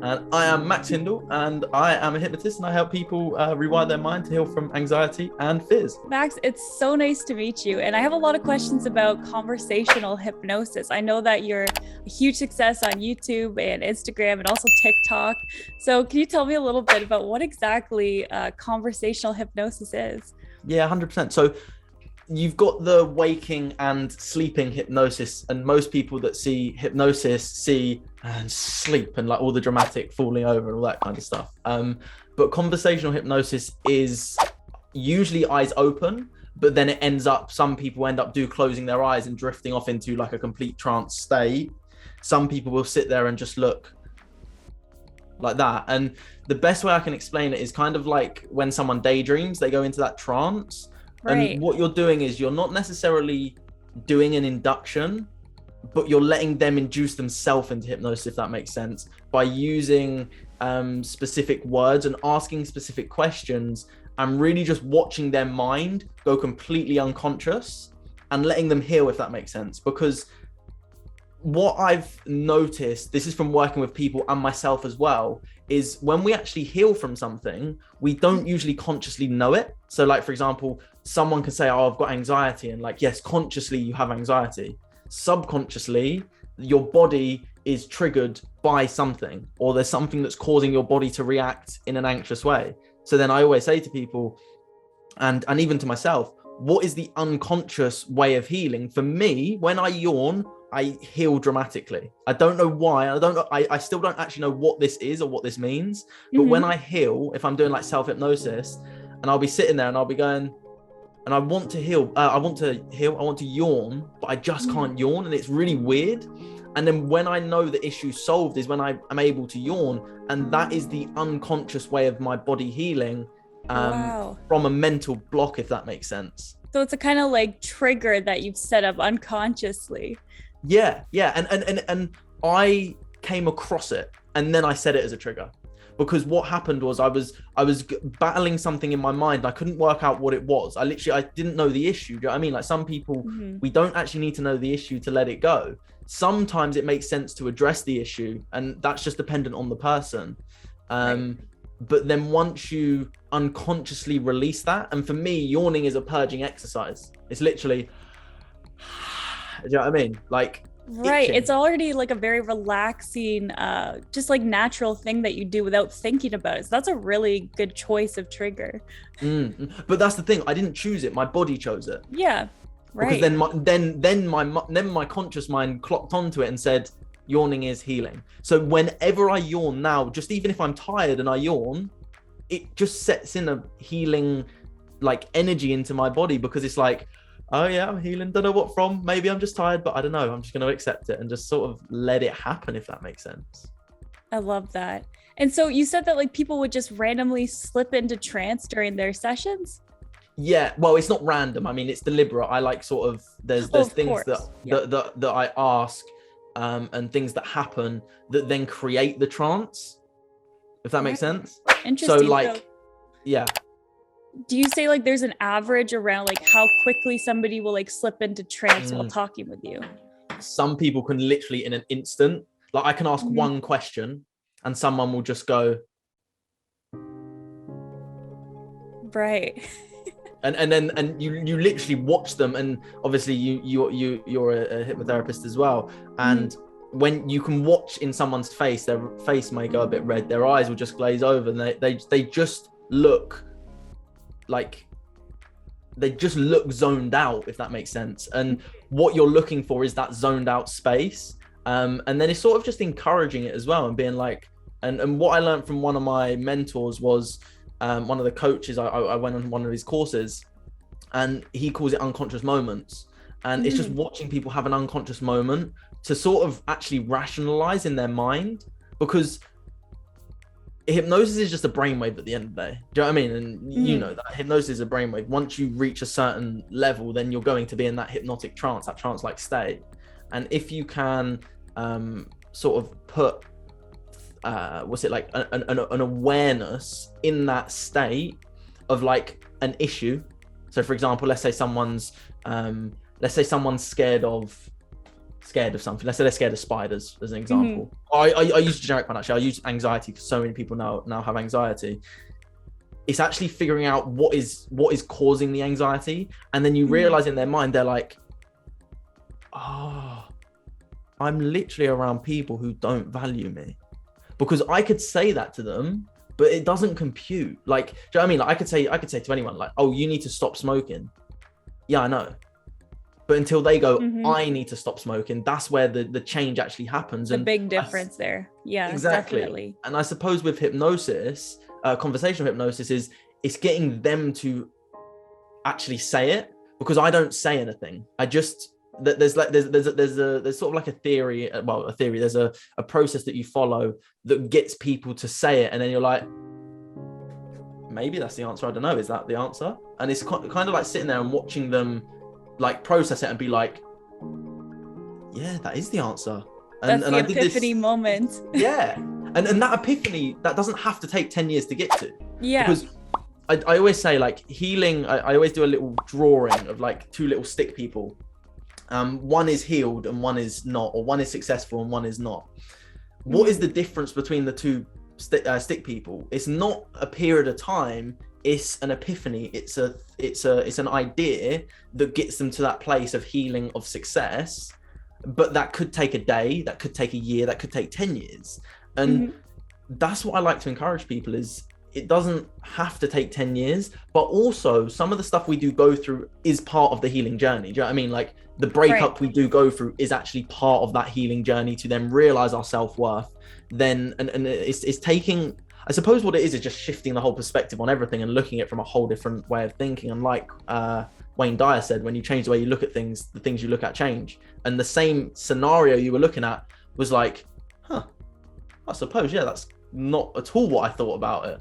And I am Max Hindle, and I am a hypnotist, and I help people rewire their mind to heal from anxiety and fears. Max, it's so nice to meet you. And I have a lot of questions about conversational hypnosis. I know that you're a huge success on YouTube and Instagram and also TikTok. So can you tell me a little bit about what exactly conversational hypnosis is? Yeah, 100%. So you've got the waking and sleeping hypnosis, and most people that see hypnosis see and sleep and like all the dramatic falling over and all that kind of stuff. But conversational hypnosis is usually eyes open, but then it ends up, some people end up closing their eyes and drifting off into like a complete trance state. Some people will sit there and just look like that. And the best way I can explain it is kind of like when someone daydreams, they go into that trance. Right. And what you're doing is you're not necessarily doing an induction, but you're letting them induce themselves into hypnosis, if that makes sense, by using specific words and asking specific questions, and really just watching their mind go completely unconscious and letting them heal, if that makes sense. Because what I've noticed, this is from working with people and myself as well, is when we actually heal from something, we don't usually consciously know it. So like, for example, someone can say, oh, I've got anxiety. And like, yes, consciously you have anxiety. Subconsciously, your body is triggered by something, or there's something that's causing your body to react in an anxious way. So then I always say to people, and even to myself, what is the unconscious way of healing? For me, when I yawn, I heal dramatically. I don't know why. I still don't actually know what this is or what this means. But when I heal, if I'm doing like self-hypnosis, and I'll be sitting there and I'll be going, and I want to heal. I want to yawn, but I just can't yawn. And it's really weird. And then when I know the issue's solved is when I'm able to yawn. And that is the unconscious way of my body healing from a mental block, if that makes sense. So it's a kind of like trigger that you've set up unconsciously. Yeah. And I came across it, and then I set it as a trigger. Because what happened was I was battling something in my mind. I couldn't work out what it was. I didn't know the issue. Do you know what I mean? Like some people, we don't actually need to know the issue to let it go. Sometimes it makes sense to address the issue, and that's just dependent on the person. But then once you unconsciously release that, and for me, yawning is a purging exercise. It's literally, do you know what I mean? Like, right. itching. It's already like a very relaxing, just like natural thing that you do without thinking about it. So that's a really good choice of trigger. But that's the thing. I didn't choose it. My body chose it. Yeah. Right. Because then my conscious mind clocked onto it and said, yawning is healing. So whenever I yawn now, just even if I'm tired and I yawn, it just sets in a healing like energy into my body, because it's like, oh yeah, I'm healing. Don't know what from. Maybe I'm just tired, but I don't know. I'm just going to accept it and just sort of let it happen, if that makes sense. I love that. And so you said that like people would just randomly slip into trance during their sessions? Yeah, well, it's not random. I mean, it's deliberate. I like sort of, there's things that I ask and things that happen that then create the trance, if that makes sense. Interesting. So like, yeah. Do you say like there's an average around like how quickly somebody will like slip into trance while talking with you? Some people can literally in an instant, like I can ask one question and someone will just go. Right. And then you literally watch them, and obviously you're a hypnotherapist as well, and when you can watch in someone's face, their face may go a bit red, their eyes will just glaze over, and they just look like they just look zoned out, if that makes sense. And what you're looking for is that zoned out space, and then it's sort of just encouraging it as well, and being like, and what I learned from one of my mentors was one of the coaches, I went on one of his courses, and he calls it unconscious moments. And it's just watching people have an unconscious moment to sort of actually rationalize in their mind, because hypnosis is just a brainwave at the end of the day. Do you know what I mean? And you know that hypnosis is a brainwave. Once you reach a certain level, then you're going to be in that hypnotic trance, that trance-like state. And if you can sort of put an awareness in that state of like an issue. So for example, let's say someone's scared of scared of something. Let's say they're scared of spiders, as an example. I use a generic one, actually. I use anxiety because so many people now have anxiety. It's actually figuring out what is causing the anxiety. And then you realize in their mind, they're like, oh, I'm literally around people who don't value me. Because I could say that to them, but it doesn't compute. Like, do you know what I mean? Like, I could say to anyone, like, oh, you need to stop smoking. Yeah, I know. But until they go, I need to stop smoking, that's where the change actually happens. The big difference there. Yeah, exactly. Definitely. And I suppose with hypnosis, conversational hypnosis it's getting them to actually say it, because I don't say anything. I just, there's sort of like a theory. There's a process that you follow that gets people to say it. And then you're like, maybe that's the answer. I don't know. Is that the answer? And it's kind of like sitting there and watching them like process it and be like, yeah, that is the answer. And the epiphany moment. Yeah. And that epiphany, that doesn't have to take 10 years to get to. Yeah. Because I always say, like, healing, I always do a little drawing of like two little stick people. One is healed and one is not, or one is successful and one is not. What is the difference between the two stick people? It's not a period of time. It's an epiphany. It's an idea that gets them to that place of healing, of success. But that could take a day, that could take a year, that could take 10 years. And that's what I like to encourage people is, it doesn't have to take 10 years, but also some of the stuff we do go through is part of the healing journey. Do you know what I mean? Like, the breakup we do go through is actually part of that healing journey to then realize our self-worth. Then, and it's taking, I suppose what it is just shifting the whole perspective on everything and looking at it from a whole different way of thinking. And like Wayne Dyer said, when you change the way you look at things, the things you look at change. And the same scenario you were looking at was like, I suppose, yeah, that's not at all what I thought about it.